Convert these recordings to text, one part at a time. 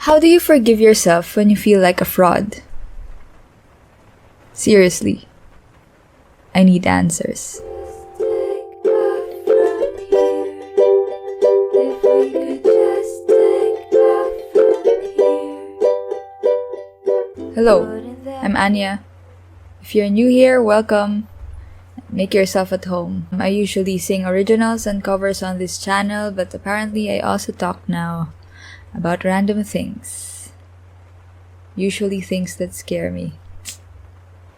How do you forgive yourself when you feel like a fraud? Seriously, I need answers. Hello, I'm Anya. If you're new here, welcome. Make yourself at home. I usually sing originals and covers on this channel, but apparently I also talk now about random things. Usually things that scare me.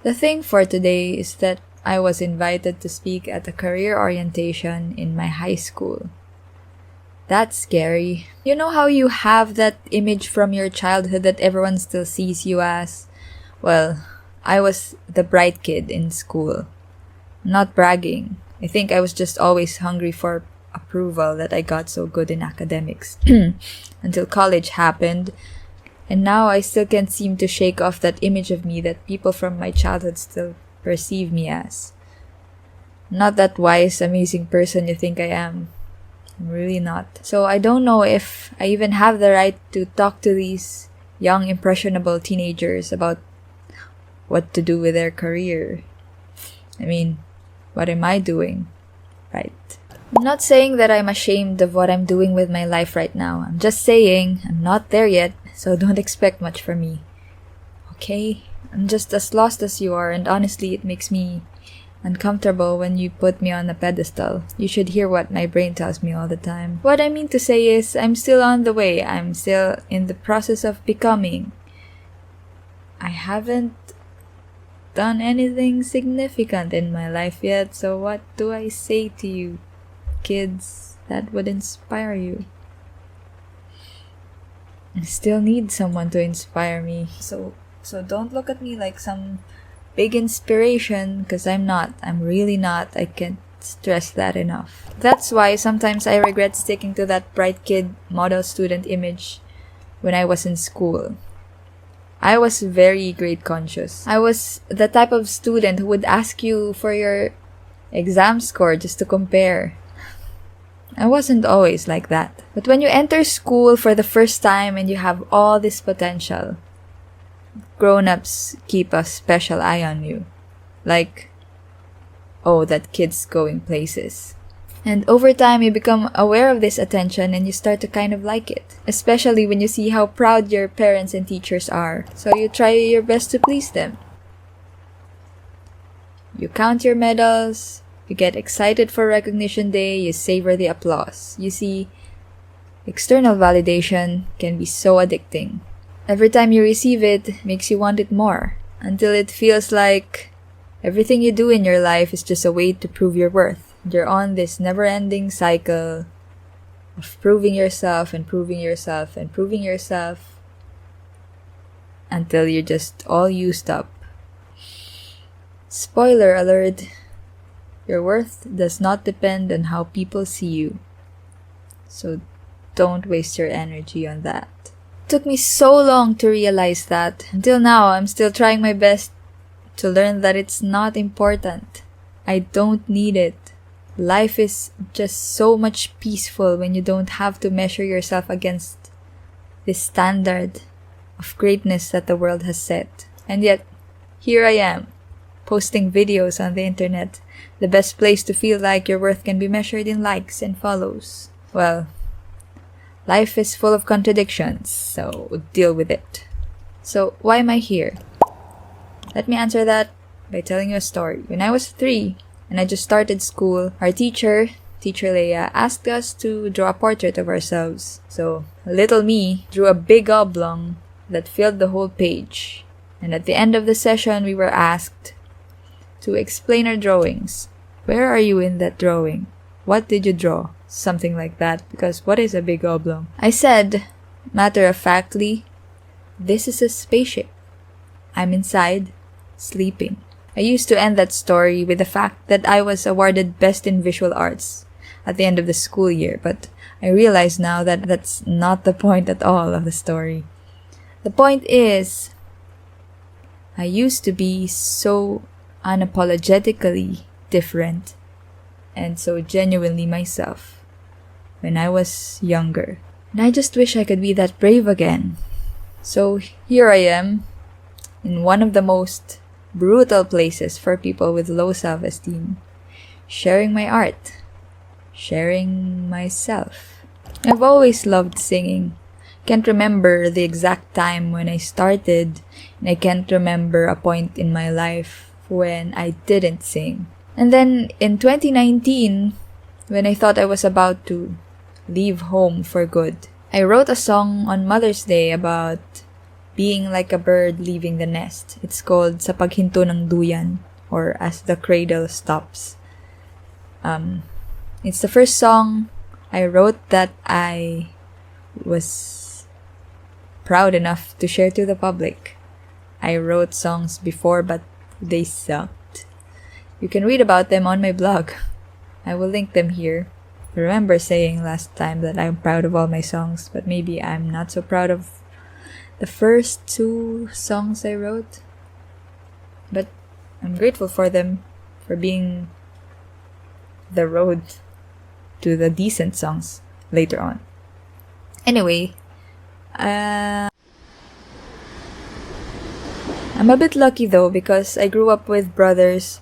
The thing for today is that I was invited to speak at a career orientation in my high school. That's scary. You know how you have that image from your childhood that everyone still sees you as? Well, I was the bright kid in school. Not bragging. I think I was just always hungry for approval that I got so good in academics. Until college happened. And now I still can't seem to shake off that image of me that people from my childhood still perceive me as. Not that wise, amazing person you think I am. I'm really not. So I don't know if I even have the right to talk to these young, impressionable teenagers about what to do with their career. I mean, what am I doing? Right. I'm not saying that I'm ashamed of what I'm doing with my life right now. I'm just saying I'm not there yet, so don't expect much from me. Okay? I'm just as lost as you are, and honestly, it makes me uncomfortable when you put me on a pedestal. You should hear what my brain tells me all the time. What I mean to say is, I'm still on the way. I'm still in the process of becoming. I haven't done anything significant in my life yet, so what do I say to you, kids, that would inspire you? I still need someone to inspire me. So don't look at me like some big inspiration, because I'm not. I'm really not. I can't stress that enough. That's why sometimes I regret sticking to that bright kid model student image when I was in school. I was very grade conscious. I was the type of student who would ask you for your exam score just to compare. I wasn't always like that. But when you enter school for the first time and you have all this potential, grown-ups keep a special eye on you. Like, oh, that kid's going places. And over time, you become aware of this attention and you start to kind of like it. Especially when you see how proud your parents and teachers are. So you try your best to please them. You count your medals. You get excited for recognition day. You savor the applause. You see, external validation can be so addicting. Every time you receive it, makes you want it more. Until it feels like everything you do in your life is just a way to prove your worth. You're on this never-ending cycle of proving yourself and proving yourself and proving yourself until you're just all used up. Spoiler alert, your worth does not depend on how people see you. So don't waste your energy on that. It took me so long to realize that. Until now, I'm still trying my best to learn that it's not important. I don't need it. Life is just so much peaceful when you don't have to measure yourself against this standard of greatness that the world has set. And yet, here I am, posting videos on the internet, the best place to feel like your worth can be measured in likes and follows. Well, life is full of contradictions, so deal with it. So, why am I here? Let me answer that by telling you a story. When I was 3, and I just started school, our Teacher Leia, asked us to draw a portrait of ourselves. So, little me drew a big oblong that filled the whole page. And at the end of the session, we were asked to explain our drawings. Where are you in that drawing? What did you draw? Something like that, because what is a big oblong? I said, matter-of-factly, this is a spaceship. I'm inside, sleeping. I used to end that story with the fact that I was awarded Best in Visual Arts at the end of the school year, but I realize now that that's not the point at all of the story. The point is, I used to be so unapologetically different and so genuinely myself when I was younger. And I just wish I could be that brave again. So here I am, in one of the most brutal places for people with low self-esteem, sharing my art, sharing myself. I've always loved singing. Can't remember the exact time when I started, and I can't remember a point in my life when I didn't sing. And then in 2019, when I thought I was about to leave home for good, I wrote a song on Mother's Day about being like a bird leaving the nest. It's called Sa Paghinto ng Duyan, or As the Cradle Stops. It's the first song I wrote that I was proud enough to share to the public. I wrote songs before, but they sucked. You can read about them on my blog. I will link them here. I remember saying last time that I'm proud of all my songs, but maybe I'm not so proud of the first 2 songs I wrote. But I'm grateful for them, for being the road to the decent songs later on. Anyway, I'm a bit lucky though, because I grew up with brothers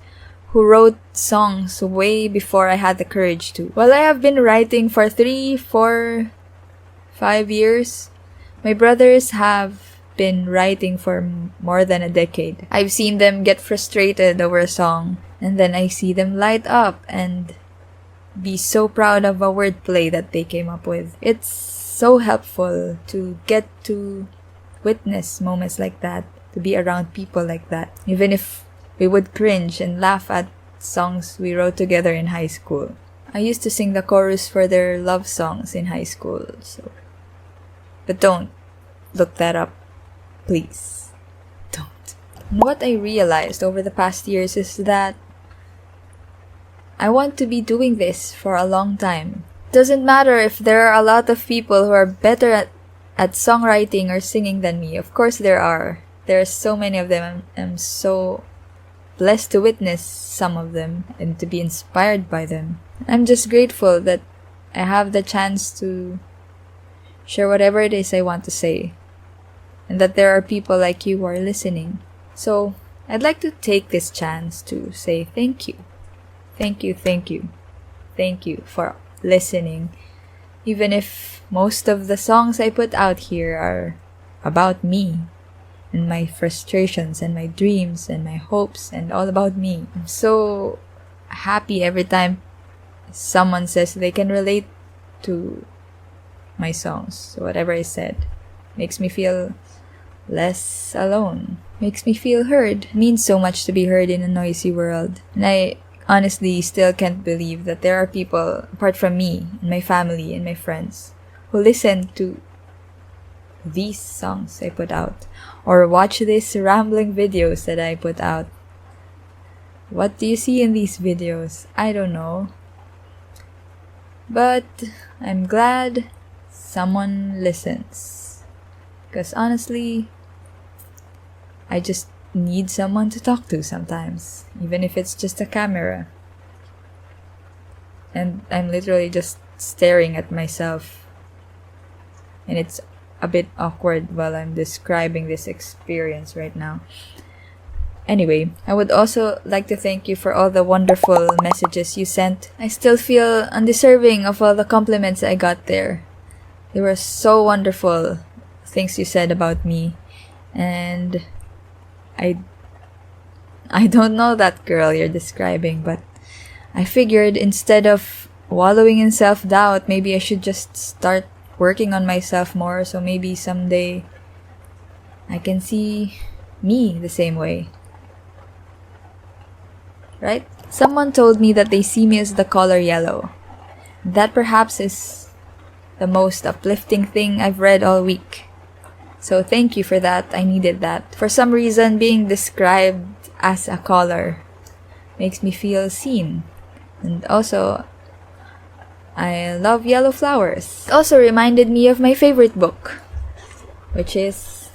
who wrote songs way before I had the courage to. While I have been writing for 3, 4, 5 years, my brothers have been writing for more than a decade. I've seen them get frustrated over a song, and then I see them light up and be so proud of a wordplay that they came up with. It's so helpful to get to witness moments like that, to be around people like that, even if we would cringe and laugh at songs we wrote together in high school. I used to sing the chorus for their love songs in high school, but don't look that up, please. Don't. What I realized over the past years is that I want to be doing this for a long time. Doesn't matter if there are a lot of people who are better at songwriting or singing than me. Of course there are. There are so many of them. I'm so blessed to witness some of them and to be inspired by them. I'm just grateful that I have the chance to share whatever it is I want to say, and that there are people like you who are listening. So I'd like to take this chance to say thank you. Thank you, thank you. Thank you for listening. Even if most of the songs I put out here are about me, and my frustrations and my dreams and my hopes and all about me. I'm so happy every time someone says they can relate to my songs. So whatever I said makes me feel less alone, makes me feel heard. It means so much to be heard in a noisy world. And I honestly still can't believe that there are people apart from me and my family and my friends who listen to these songs I put out, or watch these rambling videos that I put out. What do you see in these videos? I don't know. But I'm glad someone listens. Because honestly, I just need someone to talk to sometimes, even if it's just a camera. And I'm literally just staring at myself. And it's a bit awkward while I'm describing this experience right now. Anyway, I would also like to thank you for all the wonderful messages you sent. I still feel undeserving of all the compliments I got there. They were so wonderful, things you said about me. And I don't know that girl you're describing, but I figured instead of wallowing in self-doubt, maybe I should just start working on myself more, so maybe someday I can see me the same way. Right? Someone told me that they see me as the color yellow. That perhaps is the most uplifting thing I've read all week. So thank you for that. I needed that. For some reason, being described as a color makes me feel seen. And also, I love yellow flowers. It also reminded me of my favorite book, which is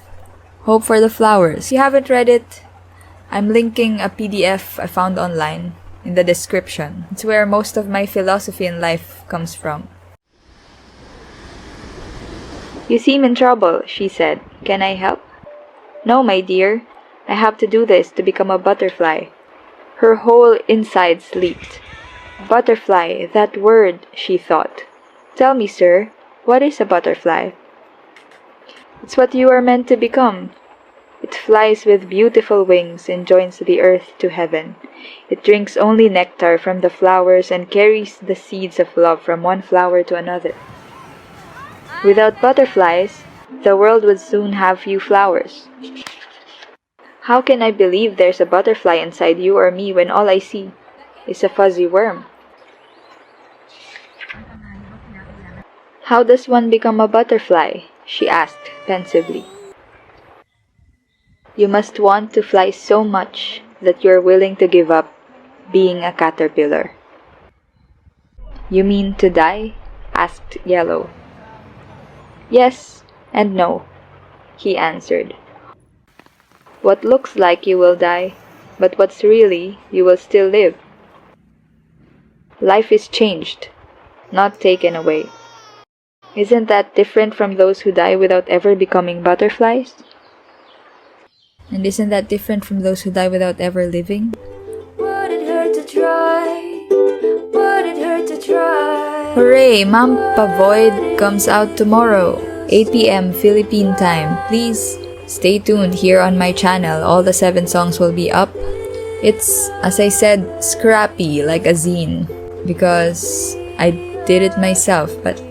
Hope for the Flowers. If you haven't read it, I'm linking a PDF I found online in the description. It's where most of my philosophy in life comes from. You seem in trouble, she said. Can I help? No, my dear. I have to do this to become a butterfly. Her whole insides leaped. Butterfly, that word, she thought. Tell me, sir, what is a butterfly? It's what you are meant to become. It flies with beautiful wings and joins the earth to heaven. It drinks only nectar from the flowers and carries the seeds of love from one flower to another. Without butterflies, the world would soon have few flowers. How can I believe there's a butterfly inside you or me when all I see is a fuzzy worm? How does one become a butterfly? She asked pensively. You must want to fly so much that you're willing to give up being a caterpillar. You mean to die? Asked Yellow. Yes and no, he answered. What looks like you will die, but what's really you will still live. Life is changed, not taken away. Isn't that different from those who die without ever becoming butterflies? And isn't that different from those who die without ever living? Would it hurt to try? Would it hurt to try? Hooray! Mampa Void comes out tomorrow, 8 p.m. Philippine time. Please stay tuned here on my channel. All the 7 songs will be up. It's, as I said, scrappy like a zine because I did it myself, but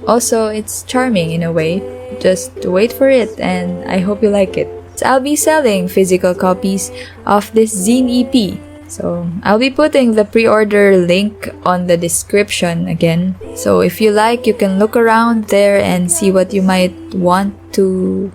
also it's charming in a way. Just wait for it and I hope you like it. I'll be selling physical copies of this ZinEP. So I'll be putting the pre-order link on the description again. So if you like, you can look around there and see what you might want to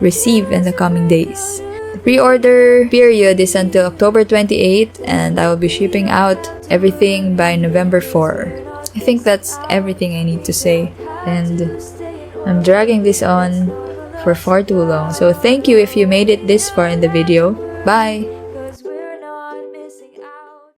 receive in the coming days. The pre-order period is until October 28 and I will be shipping out everything by November 4. I think that's everything I need to say, and I'm dragging this on for far too long. So thank you if you made it this far in the video. Bye!